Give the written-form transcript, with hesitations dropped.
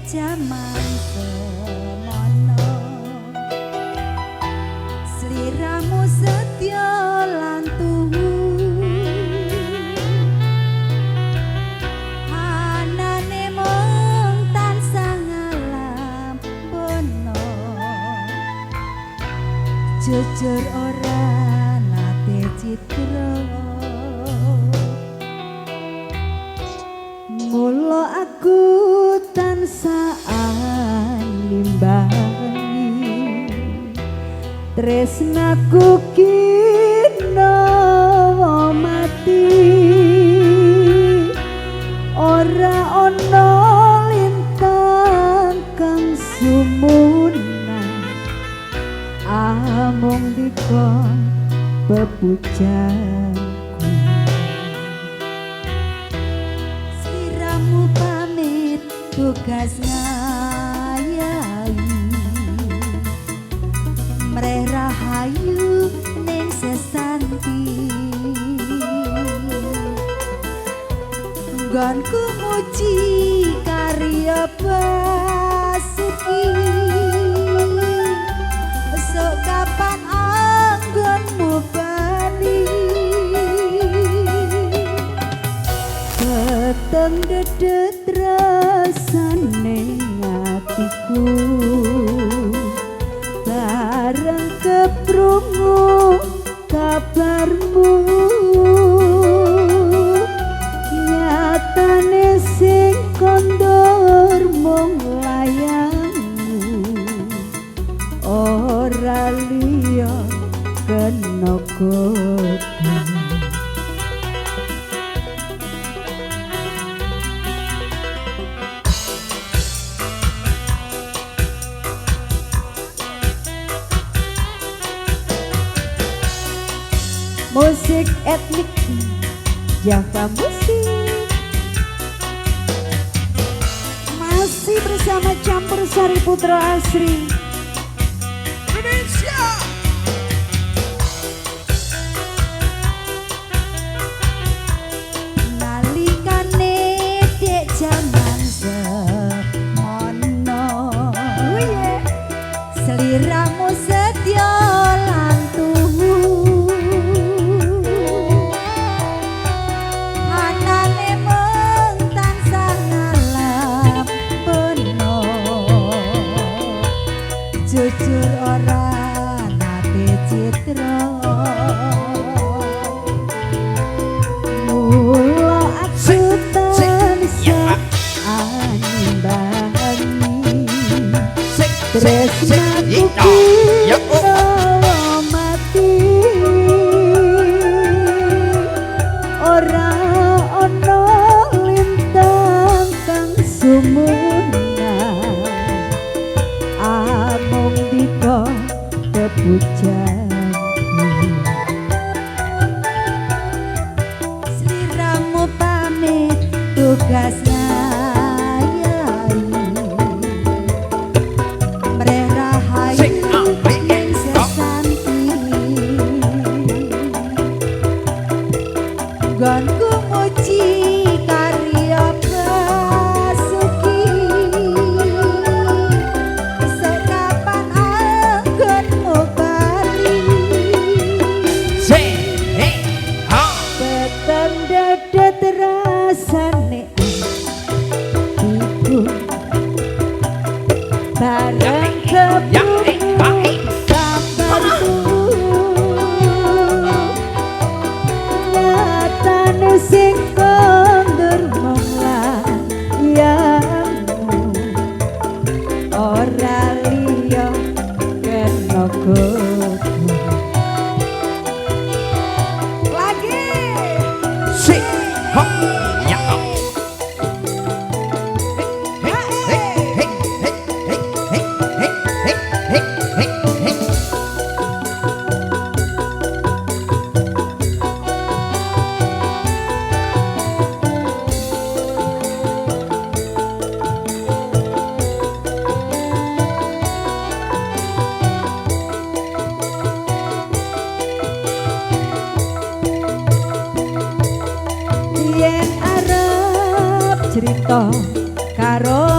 jaman semono sliramu setya lan tuhu anane mung tansah ngalampono jujur ora nate citra mula aku tansah nimbangi tresnaku kina mati ora ana lintang kang sumunan amung dikon bepujanku sliramu pamit tugas ngayahi mreh rahayu ning sesanti nggonku muji karya basuki esuk kapan anggonmu bali peteng dedet rasane atiku bareng keprungu kabarmu nyatane sing kondor mung layangmu ora liya kena godhong musik etnik Java Musik masih bersama Campur Sari Putra Asri Indonesia. Nalikane dek jaman semono seliramu setya lan tuhu anane mung tansah ngalampono jujur ora nate citra mula aku tansah animbangi tresnaku kina mati ora ana lintang kang sumunan amung dika kepujanku sliramu pamit tugas ngayahi mreh rahayu ning sesanti nggonku muji karya basuki esuk kapan anggonmu bali peteng dedet rasane atiku bareng keprungu kabarmu nyatane sing kondur mung layangmu ora liya kena godhong lagi yen arep crita karo